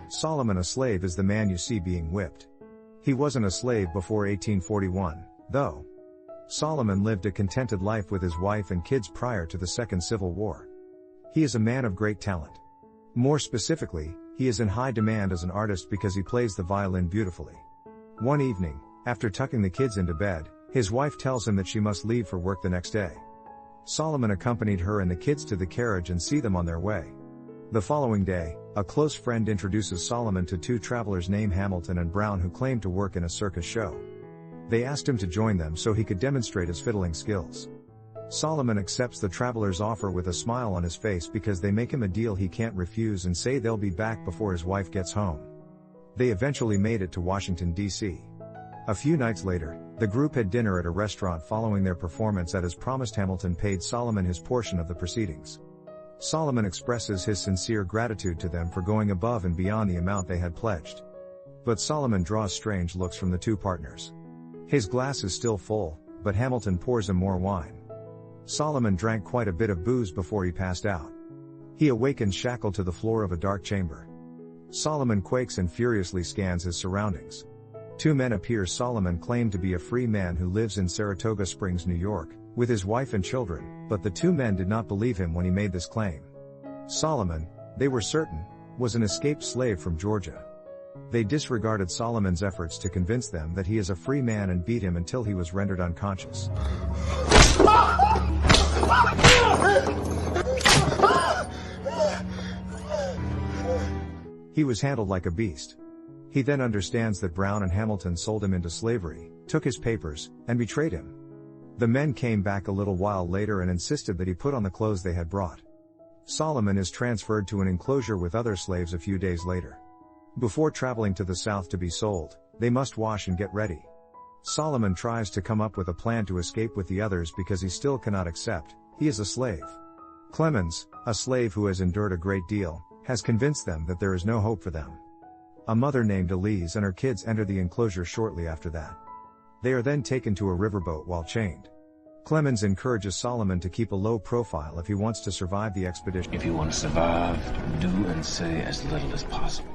Solomon, a slave, is the man you see being whipped. He wasn't a slave before 1841, though. Solomon lived a contented life with his wife and kids prior to the Second Civil War. He is a man of great talent. More specifically, he is in high demand as an artist because he plays the violin beautifully. One evening, after tucking the kids into bed, his wife tells him that she must leave for work the next day. Solomon accompanied her and the kids to the carriage and see them on their way. The following day, a close friend introduces Solomon to two travelers named Hamilton and Brown who claimed to work in a circus show. They asked him to join them so he could demonstrate his fiddling skills. Solomon accepts the travelers' offer with a smile on his face because they make him a deal he can't refuse and say they'll be back before his wife gets home. They eventually made it to Washington, D.C. A few nights later, the group had dinner at a restaurant following their performance. As promised, Hamilton paid Solomon his portion of the proceedings. Solomon expresses his sincere gratitude to them for going above and beyond the amount they had pledged. But Solomon draws strange looks from the two partners. His glass is still full, but Hamilton pours him more wine. Solomon drank quite a bit of booze before he passed out. He awakens shackled to the floor of a dark chamber. Solomon quakes and furiously scans his surroundings. Two men appear. Solomon claimed to be a free man who lives in Saratoga Springs, New York, with his wife and children, but the two men did not believe him when he made this claim. Solomon, they were certain, was an escaped slave from Georgia. They disregarded Solomon's efforts to convince them that he is a free man and beat him until he was rendered unconscious. He was handled like a beast. He then understands that Brown and Hamilton sold him into slavery, took his papers, and betrayed him. The men came back a little while later and insisted that he put on the clothes they had brought. Solomon is transferred to an enclosure with other slaves a few days later. Before traveling to the south to be sold, they must wash and get ready. Solomon tries to come up with a plan to escape with the others because he still cannot accept he is a slave. Clemens, a slave who has endured a great deal, has convinced them that there is no hope for them. A mother named Elise and her kids enter the enclosure shortly after that. They are then taken to a riverboat while chained. Clemens encourages Solomon to keep a low profile if he wants to survive the expedition. If you want to survive, do and say as little as possible.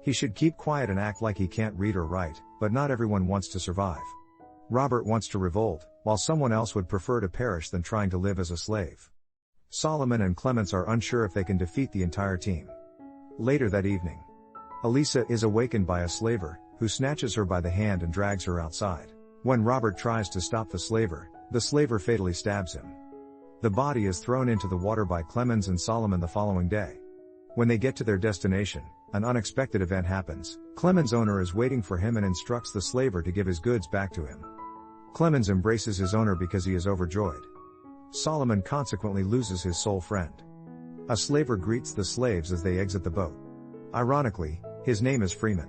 He should keep quiet and act like he can't read or write, but not everyone wants to survive. Robert wants to revolt, while someone else would prefer to perish than trying to live as a slave. Solomon and Clemens are unsure if they can defeat the entire team. Later that evening, Elisa is awakened by a slaver, who snatches her by the hand and drags her outside. When Robert tries to stop the slaver fatally stabs him. The body is thrown into the water by Clemens and Solomon the following day. When they get to their destination, an unexpected event happens. Clemens' owner is waiting for him and instructs the slaver to give his goods back to him. Clemens embraces his owner because he is overjoyed. Solomon consequently loses his sole friend. A slaver greets the slaves as they exit the boat. Ironically, his name is Freeman.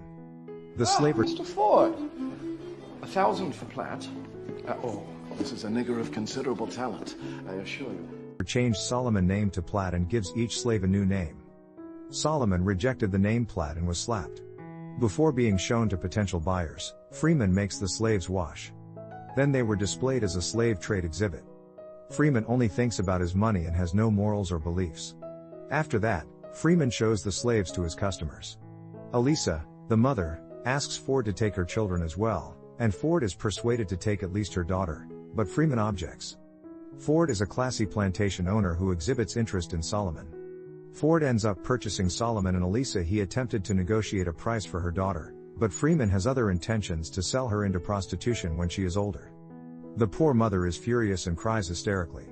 The slaver... Mr. Ford! 1,000 for Platt. This is a nigger of considerable talent, I assure you. Changed Solomon name to Platt and gives each slave a new name. Solomon rejected the name Platt and was slapped. Before being shown to potential buyers, Freeman makes the slaves wash. Then they were displayed as a slave trade exhibit. Freeman only thinks about his money and has no morals or beliefs. After that, Freeman shows the slaves to his customers. Elisa, the mother, asks Ford to take her children as well, and Ford is persuaded to take at least her daughter, but Freeman objects. Ford is a classy plantation owner who exhibits interest in Solomon. Ford ends up purchasing Solomon and Elisa. He attempted to negotiate a price for her daughter, but Freeman has other intentions to sell her into prostitution when she is older. The poor mother is furious and cries hysterically.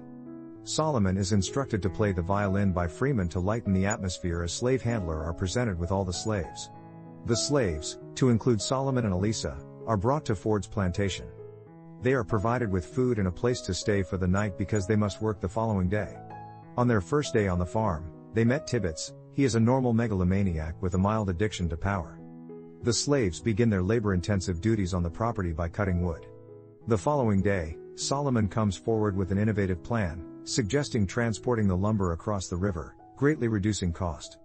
Solomon is instructed to play the violin by Freeman to lighten the atmosphere as slave handler are presented with all the slaves. The slaves, to include Solomon and Elisa, are brought to Ford's plantation. They are provided with food and a place to stay for the night because they must work the following day. On their first day on the farm, they met Tibbets. He is a normal megalomaniac with a mild addiction to power. The slaves begin their labor-intensive duties on the property by cutting wood. The following day, Solomon comes forward with an innovative plan, suggesting transporting the lumber across the river, greatly reducing cost.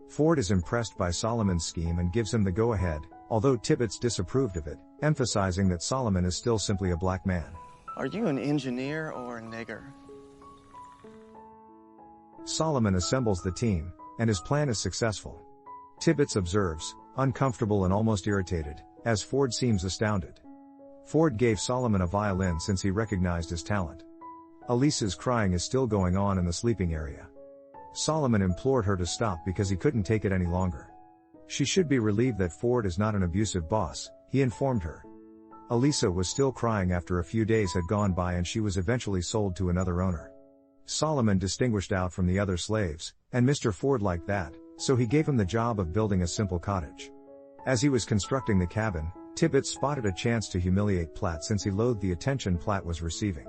Ford is impressed by Solomon's scheme and gives him the go-ahead, although Tibbets disapproved of it, emphasizing that Solomon is still simply a black man. Are you an engineer or a nigger? Solomon assembles the team, and his plan is successful. Tibbets observes, uncomfortable and almost irritated, as Ford seems astounded. Ford gave Solomon a violin since he recognized his talent. Elisa's crying is still going on in the sleeping area. Solomon implored her to stop because he couldn't take it any longer. She should be relieved that Ford is not an abusive boss, he informed her. Elisa was still crying after a few days had gone by and she was eventually sold to another owner. Solomon distinguished out from the other slaves, and Mr. Ford liked that, so he gave him the job of building a simple cottage. As he was constructing the cabin, Tibbets spotted a chance to humiliate Platt since he loathed the attention Platt was receiving.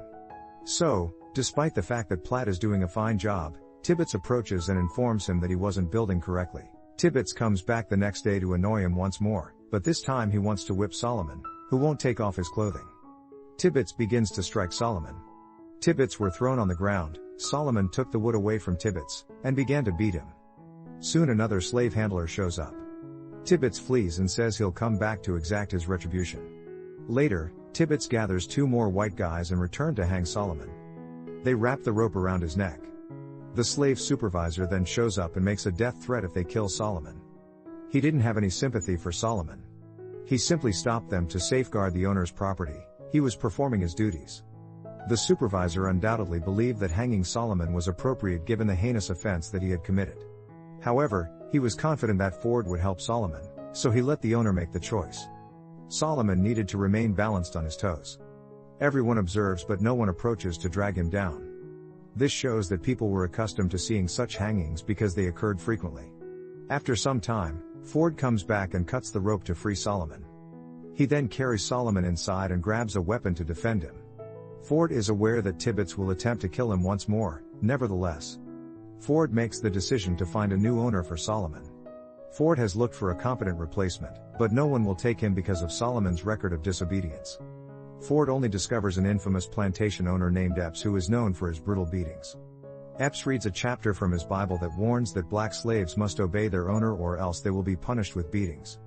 So, despite the fact that Platt is doing a fine job, Tibbets approaches and informs him that he wasn't building correctly. Tibbets comes back the next day to annoy him once more, but this time he wants to whip Solomon, who won't take off his clothing. Tibbets begins to strike Solomon. Tibbets were thrown on the ground. Solomon took the wood away from Tibbets, and began to beat him. Soon another slave handler shows up. Tibbets flees and says he'll come back to exact his retribution. Later, Tibbets gathers 2 more white guys and return to hang Solomon. They wrap the rope around his neck. The slave supervisor then shows up and makes a death threat if they kill Solomon. He didn't have any sympathy for Solomon. He simply stopped them to safeguard the owner's property. He was performing his duties. The supervisor undoubtedly believed that hanging Solomon was appropriate given the heinous offense that he had committed. However, he was confident that Ford would help Solomon, so he let the owner make the choice. Solomon needed to remain balanced on his toes. Everyone observes but no one approaches to drag him down. This shows that people were accustomed to seeing such hangings because they occurred frequently. After some time, Ford comes back and cuts the rope to free Solomon. He then carries Solomon inside and grabs a weapon to defend him. Ford is aware that Tibbets will attempt to kill him once more. Nevertheless, Ford makes the decision to find a new owner for Solomon. Ford has looked for a competent replacement, but no one will take him because of Solomon's record of disobedience. Ford only discovers an infamous plantation owner named Epps who is known for his brutal beatings. Epps reads a chapter from his Bible that warns that black slaves must obey their owner or else they will be punished with beatings.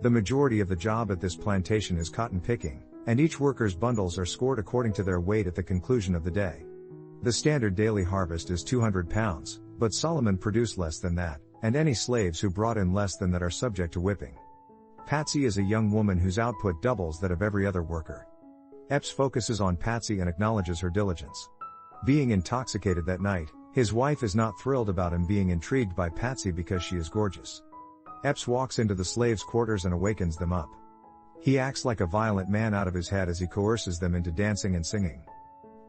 The majority of the job at this plantation is cotton picking, and each worker's bundles are scored according to their weight at the conclusion of the day. The standard daily harvest is 200 pounds, but Solomon produced less than that, and any slaves who brought in less than that are subject to whipping. Patsy is a young woman whose output doubles that of every other worker. Epps focuses on Patsy and acknowledges her diligence. Being intoxicated that night, his wife is not thrilled about him being intrigued by Patsy because she is gorgeous. Epps walks into the slaves' quarters and awakens them up. He acts like a violent man out of his head as he coerces them into dancing and singing.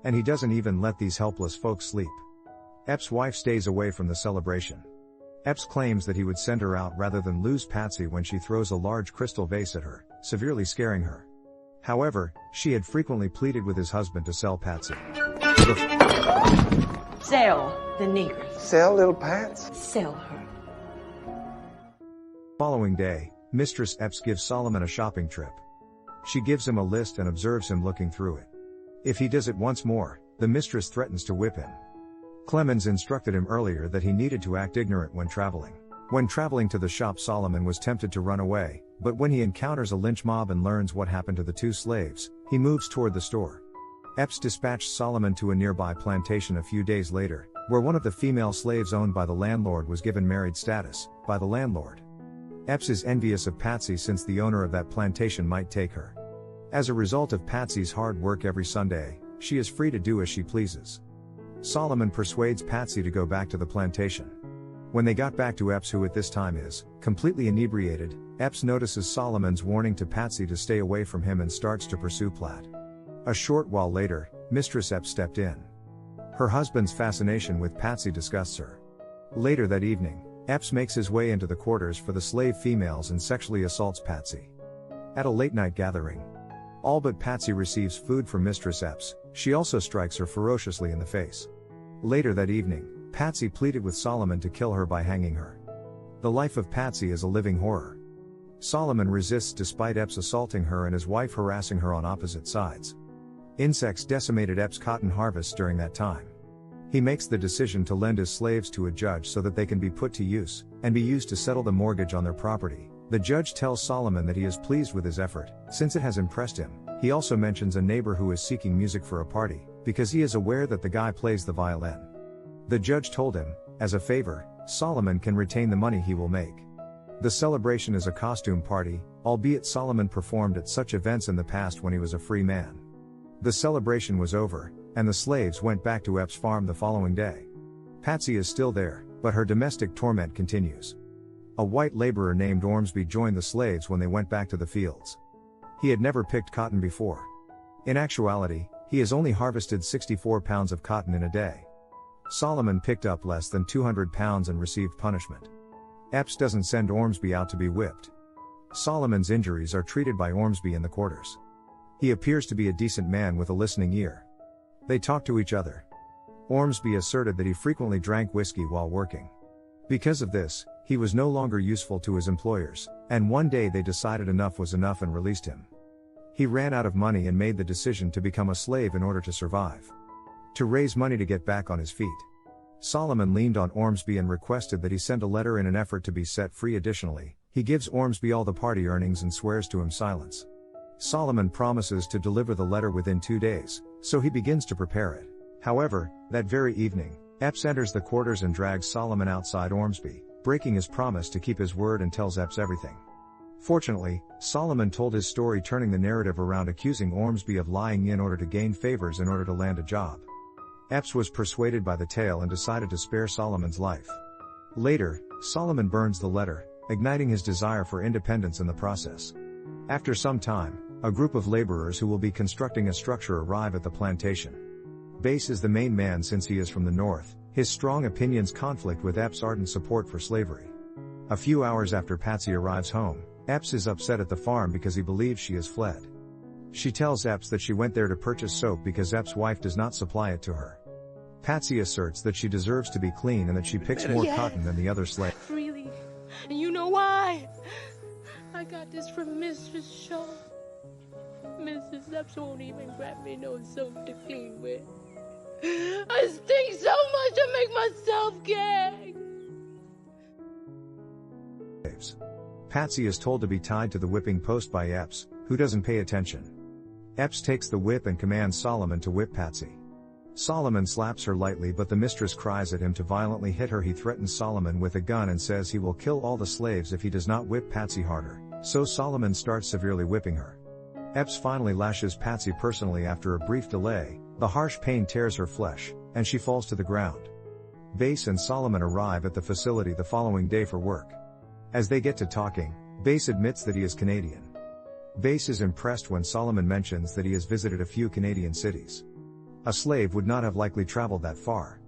And he doesn't even let these helpless folks sleep. Epps' wife stays away from the celebration. Epps claims that he would send her out rather than lose Patsy when she throws a large crystal vase at her, severely scaring her. However, she had frequently pleaded with his husband to sell Patsy. Sell the nigger. Sell little Pats? Sell her. Following day, Mistress Epps gives Solomon a shopping trip. She gives him a list and observes him looking through it. If he does it once more, the mistress threatens to whip him. Clemens instructed him earlier that he needed to act ignorant when traveling. When traveling to the shop, Solomon was tempted to run away, but when he encounters a lynch mob and learns what happened to the 2 slaves, he moves toward the store. Epps dispatched Solomon to a nearby plantation a few days later, where one of the female slaves owned by the landlord was given married status by the landlord. Epps is envious of Patsy since the owner of that plantation might take her. As a result of Patsy's hard work every Sunday, she is free to do as she pleases. Solomon persuades Patsy to go back to the plantation. When they got back to Epps, who at this time is completely inebriated, Epps notices Solomon's warning to Patsy to stay away from him and starts to pursue Platt. A short while later, Mistress Epps stepped in. Her husband's fascination with Patsy disgusts her. Later that evening, Epps makes his way into the quarters for the slave females and sexually assaults Patsy. At a late-night gathering, all but Patsy receives food from Mistress Epps. She also strikes her ferociously in the face. Later that evening, Patsy pleaded with Solomon to kill her by hanging her. The life of Patsy is a living horror. Solomon resists despite Epps assaulting her and his wife harassing her on opposite sides. Insects decimated Epps' cotton harvests during that time. He makes the decision to lend his slaves to a judge so that they can be put to use, and be used to settle the mortgage on their property. The judge tells Solomon that he is pleased with his effort, since it has impressed him. He also mentions a neighbor who is seeking music for a party, because he is aware that the guy plays the violin. The judge told him, As a favor, Solomon can retain the money he will make. The celebration is a costume party, albeit Solomon performed at such events in the past when he was a free man. The celebration was over, and the slaves went back to Epps' farm the following day. Patsy is still there, but her domestic torment continues. A white laborer named Ormsby joined the slaves when they went back to the fields. He had never picked cotton before. In actuality, he has only harvested 64 pounds of cotton in a day. Solomon picked up less than 200 pounds and received punishment. Epps doesn't send Ormsby out to be whipped. Solomon's injuries are treated by Ormsby in the quarters. He appears to be a decent man with a listening ear. They talk to each other. Ormsby asserted that he frequently drank whiskey while working. Because of this, he was no longer useful to his employers, and one day they decided enough was enough and released him. He ran out of money and made the decision to become a slave in order to survive. To raise money to get back on his feet, Solomon leaned on Ormsby and requested that he send a letter in an effort to be set free. Additionally, he gives Ormsby all the party earnings and swears to him silence. Solomon promises to deliver the letter within 2 days, so he begins to prepare it. However, that very evening, Epps enters the quarters and drags Solomon outside Ormsby, breaking his promise to keep his word, and tells Epps everything. Fortunately, Solomon told his story, turning the narrative around, accusing Ormsby of lying in order to gain favors in order to land a job. Epps was persuaded by the tale and decided to spare Solomon's life. Later, Solomon burns the letter, igniting his desire for independence in the process. After some time, a group of laborers who will be constructing a structure arrive at the plantation. Bass is the main man since he is from the north. His strong opinions conflict with Epps' ardent support for slavery. A few hours after Patsy arrives home, Epps is upset at the farm because he believes she has fled. She tells Epps that she went there to purchase soap because Epps' wife does not supply it to her. Patsy asserts that she deserves to be clean and that she picks more cotton than the other slaves. Freely. And you know why? I got this from Mrs. Shaw. Mrs. Epps won't even grab me no soap to clean with. I stink so much to make myself gag. Patsy is told to be tied to the whipping post by Epps, who doesn't pay attention. Epps takes the whip and commands Solomon to whip Patsy. Solomon slaps her lightly, but the mistress cries at him to violently hit her. He threatens Solomon with a gun and says he will kill all the slaves if he does not whip Patsy harder, so Solomon starts severely whipping her. Epps finally lashes Patsy personally. After a brief delay, the harsh pain tears her flesh, and she falls to the ground. Bass and Solomon arrive at the facility the following day for work. As they get to talking, Bass admits that he is Canadian. Bass is impressed when Solomon mentions that he has visited a few Canadian cities. A slave would not have likely traveled that far.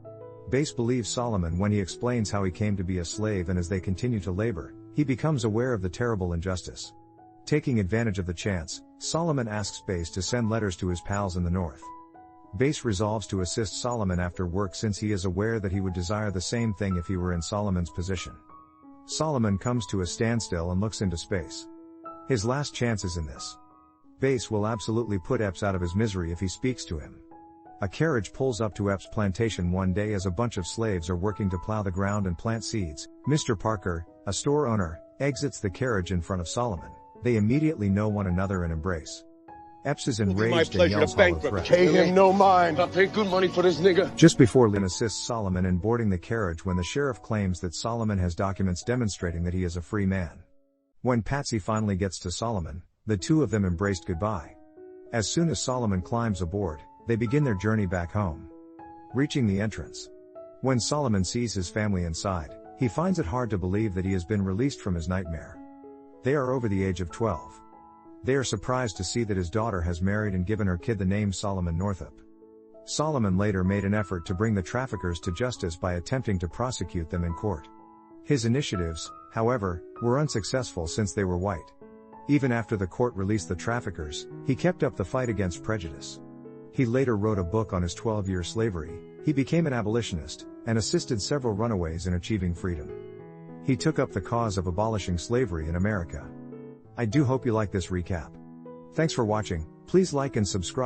Bass believes Solomon when he explains how he came to be a slave, and as they continue to labor, he becomes aware of the terrible injustice. Taking advantage of the chance, Solomon asks Bass to send letters to his pals in the north. Bass resolves to assist Solomon after work since he is aware that he would desire the same thing if he were in Solomon's position. Solomon comes to a standstill and looks into space. His last chance is in this. Bass will absolutely put Epps out of his misery if he speaks to him. A carriage pulls up to Epps' plantation one day as a bunch of slaves are working to plow the ground and plant seeds. Mr. Parker, a store owner, exits the carriage in front of Solomon. They immediately know one another and embrace. Epps is enraged and yells hollow threats. Pay him no mind. I pay good money for this nigga. Just before Lynn assists Solomon in boarding the carriage when the sheriff claims that Solomon has documents demonstrating that he is a free man. When Patsy finally gets to Solomon, the two of them embraced goodbye. As soon as Solomon climbs aboard, they begin their journey back home. Reaching the entrance. When Solomon sees his family inside, he finds it hard to believe that he has been released from his nightmare. They are over the age of 12. They are surprised to see that his daughter has married and given her kid the name Solomon Northup. Solomon later made an effort to bring the traffickers to justice by attempting to prosecute them in court. His initiatives, however, were unsuccessful since they were white. Even after the court released the traffickers, he kept up the fight against prejudice. He later wrote a book on his 12-year slavery. He became an abolitionist, and assisted several runaways in achieving freedom. He took up the cause of abolishing slavery in America. I do hope you like this recap. Thanks for watching. Please like and subscribe.